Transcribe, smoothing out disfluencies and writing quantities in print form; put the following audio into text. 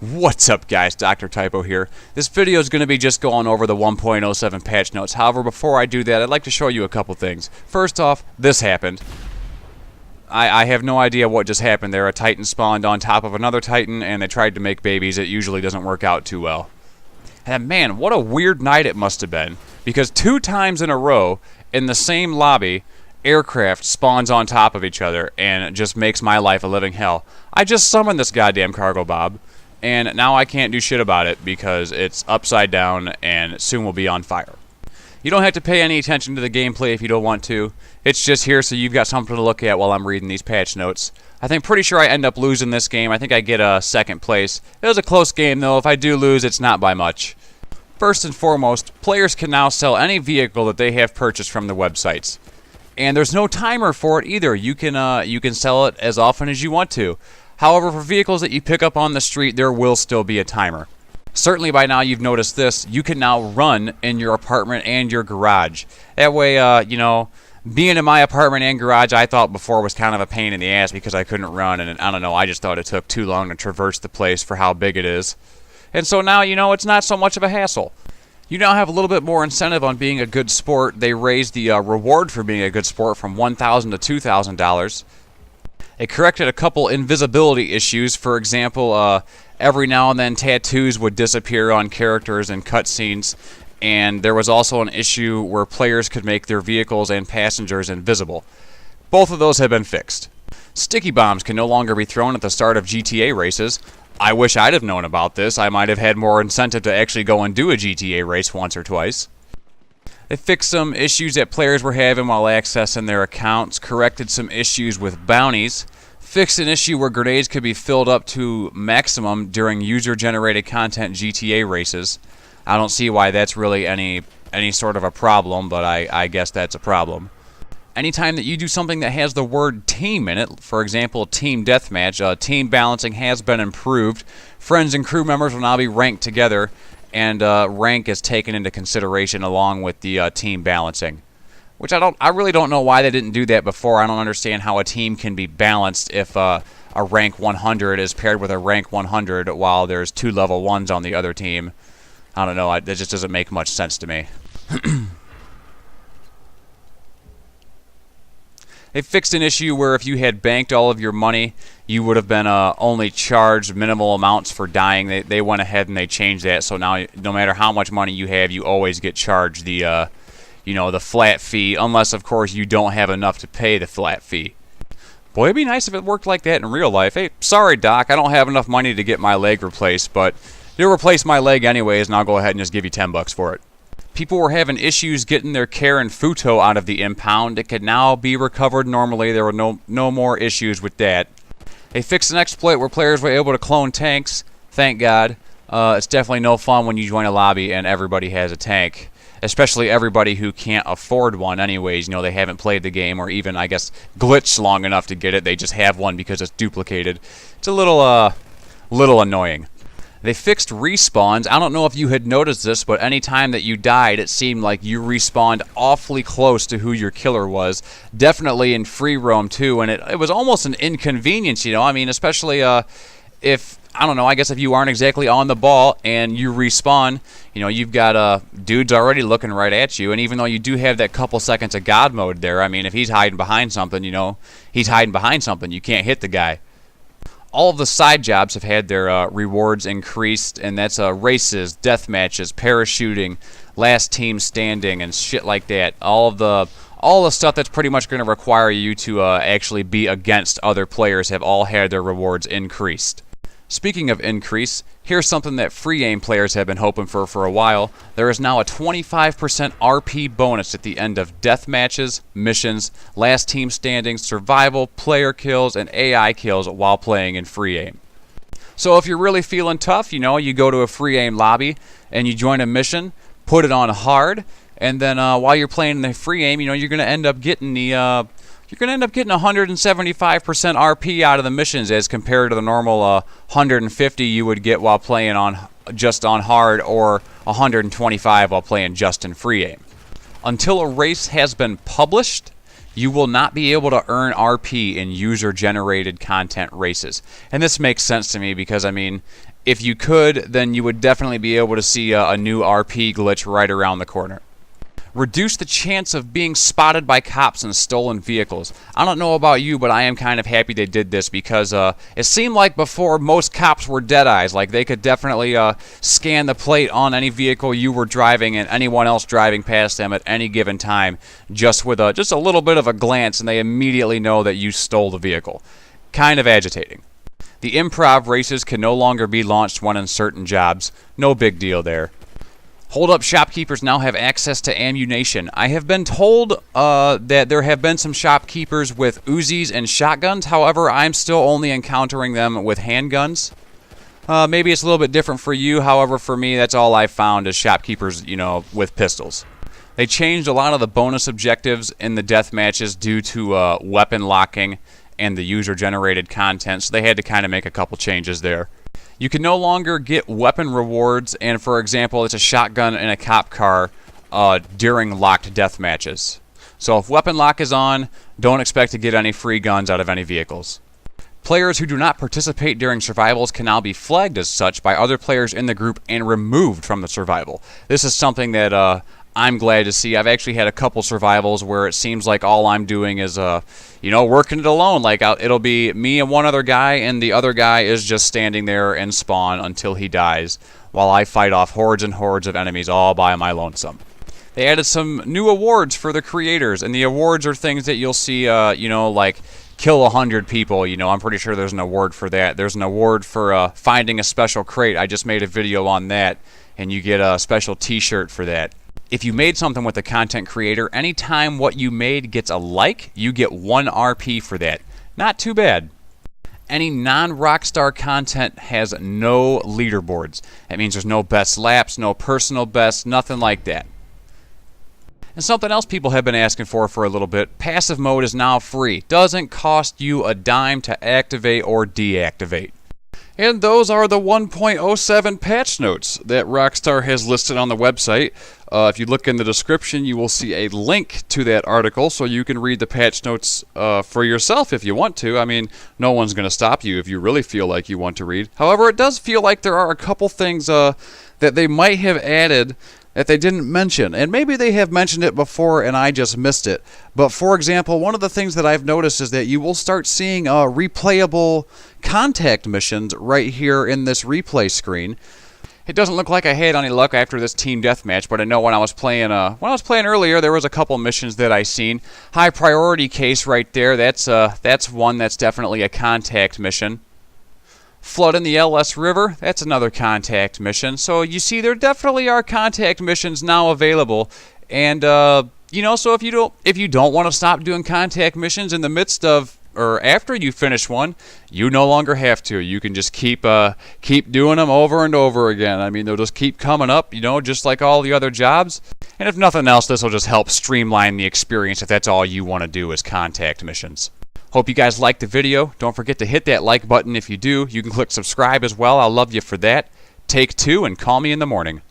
What's up guys, Dr. Typo here. This video is going to be just going over the 1.07 patch notes. However, before I do that, I'd like to show you a couple things. First off, this happened. I have no idea what just happened there. A Titan spawned on top of another Titan and they tried to make babies. It usually doesn't work out too well. And man, what a weird night it must have been. Because 2 times in a row, in the same lobby, aircraft spawns on top of each other and it just makes my life a living hell. I just summoned this goddamn cargo bob. And now I can't do shit about it because it's upside down and soon will be on fire. You don't have to pay any attention to the gameplay if you don't want to. It's just here so you've got something to look at while I'm reading these patch notes. I think pretty sure I end up losing this game. I think I get a second place. It was a close game though. If I do lose, it's not by much. First and foremost, players can now sell any vehicle that they have purchased from the websites. And there's no timer for it either. You can sell it as often as you want to. However, for vehicles that you pick up on the street, there will still be a timer. Certainly by now you've noticed this, you can now run in your apartment and your garage. That way, being in my apartment and garage I thought before was kind of a pain in the ass because I couldn't run, and I don't know, I just thought it took too long to traverse the place for how big it is. And so now, it's not so much of a hassle. You now have a little bit more incentive on being a good sport. They raised the reward for being a good sport from $1,000 to $2,000. It corrected a couple invisibility issues. For example, every now and then tattoos would disappear on characters in cutscenes, and there was also an issue where players could make their vehicles and passengers invisible. Both of those have been fixed. Sticky bombs can no longer be thrown at the start of GTA races. I wish I'd have known about this. I might have had more incentive to actually go and do a GTA race once or twice. They fixed some issues that players were having while accessing their accounts, corrected some issues with bounties, fixed an issue where grenades could be filled up to maximum during user-generated content GTA races. I don't see why that's really any sort of a problem, but I guess that's a problem. Anytime that you do something that has the word team in it, for example, team deathmatch, team balancing has been improved. Friends and crew members will now be ranked together, and rank is taken into consideration along with the team balancing, which I really don't know why they didn't do that before. I don't understand how a team can be balanced if a rank 100 is paired with a rank 100 while there's 2 level 1s on the other team. I don't know, that just doesn't make much sense to me. They fixed an issue where if you had banked all of your money, you would have been only charged minimal amounts for dying. They went ahead and they changed that, so now no matter how much money you have, you always get charged the the flat fee, unless of course you don't have enough to pay the flat fee. Boy, it'd be nice if it worked like that in real life. Hey, sorry doc, I don't have enough money to get my leg replaced, but you'll replace my leg anyways, and I'll go ahead and just give you $10 for it. People were having issues getting their Karen Futo out of the impound. It could now be recovered normally. There were no more issues with that. They fixed an exploit where players were able to clone tanks. Thank God. It's definitely no fun when you join a lobby and everybody has a tank. Especially everybody who can't afford one anyways. They haven't played the game or even, I guess, glitched long enough to get it. They just have one because it's duplicated. It's a little annoying. They fixed respawns. I don't know if you had noticed this, but any time that you died, it seemed like you respawned awfully close to who your killer was. Definitely in free roam too, and it was almost an inconvenience, I mean, especially if, I don't know, I guess if you aren't exactly on the ball and you respawn, you've got dudes already looking right at you, and even though you do have that couple seconds of God mode there, I mean, if he's hiding behind something, he's hiding behind something. You can't hit the guy. All of the side jobs have had their rewards increased, and that's races, death matches, parachuting, last team standing, and shit like that. All the stuff that's pretty much going to require you to actually be against other players have all had their rewards increased. Speaking of increase, here's something that free aim players have been hoping for a while. There is now a 25% RP bonus at the end of death matches, missions, last team standing, survival, player kills, and AI kills while playing in free aim. So if you're really feeling tough, you go to a free aim lobby and you join a mission, put it on hard, and then while you're playing in the free aim, you're going to end up getting the you're going to end up getting 175% RP out of the missions as compared to the normal 150 you would get while playing just on hard, or 125 while playing just in free aim. Until a race has been published, you will not be able to earn RP in user-generated content races. And this makes sense to me because, I mean, if you could, then you would definitely be able to see a new RP glitch right around the corner. Reduce the chance of being spotted by cops in stolen vehicles. I don't know about you, but I am kind of happy they did this because it seemed like before most cops were dead eyes. Like they could definitely scan the plate on any vehicle you were driving and anyone else driving past them at any given time just with just a little bit of a glance, and they immediately know that you stole the vehicle. Kind of agitating. The improv races can no longer be launched when in certain jobs. No big deal there. Hold-up shopkeepers now have access to ammunition. I have been told that there have been some shopkeepers with Uzis and shotguns. However, I'm still only encountering them with handguns. Maybe it's a little bit different for you. However, for me, that's all I found is shopkeepers, you know, with pistols. They changed a lot of the bonus objectives in the death matches due to weapon locking and the user-generated content, so they had to kind of make a couple changes there. You can no longer get weapon rewards, and for example, it's a shotgun in a cop car during locked death matches. So if weapon lock is on, don't expect to get any free guns out of any vehicles. Players who do not participate during survivals can now be flagged as such by other players in the group and removed from the survival. This is something that I'm glad to see. I've actually had a couple survivals where it seems like all I'm doing is, you know, working it alone. Like it'll be me and one other guy, and the other guy is just standing there in spawn until he dies, while I fight off hordes and hordes of enemies all by my lonesome. They added some new awards for the creators, and the awards are things that you'll see, you know, like kill 100 people. You know, I'm pretty sure there's an award for that. There's an award for finding a special crate. I just made a video on that, and you get a special t-shirt for that. If you made something with the content creator, anytime what you made gets a like, you get 1 RP for that. Not too bad. Any non-Rockstar content has no leaderboards. That means there's no best laps, no personal best, nothing like that. And something else people have been asking for a little bit, passive mode is now free. Doesn't cost you a dime to activate or deactivate. And those are the 1.07 patch notes that Rockstar has listed on the website. If you look in the description, you will see a link to that article so you can read the patch notes for yourself if you want to. I mean, no one's going to stop you if you really feel like you want to read. However, it does feel like there are a couple things that they might have added that they didn't mention. And maybe they have mentioned it before and I just missed it. But for example, one of the things that I've noticed is that you will start seeing replayable contact missions right here in this replay screen. It doesn't look like I had any luck after this team deathmatch, but I know when I was playing earlier, there was a couple missions that I seen. High priority case right there. That's one that's definitely a contact mission. Flood in the LS River, that's another contact mission. So you see, there definitely are contact missions now available, and you know, so if you don't want to stop doing contact missions in the midst of or after you finish one, you no longer have to. You can just keep doing them over and over again. I mean, they'll just keep coming up, you know, just like all the other jobs. And if nothing else, this will just help streamline the experience if that's all you want to do is contact missions. Hope you guys liked the video. Don't forget to hit that like button if you do. You can click subscribe as well. I'll love you for that. Take 2 and call me in the morning.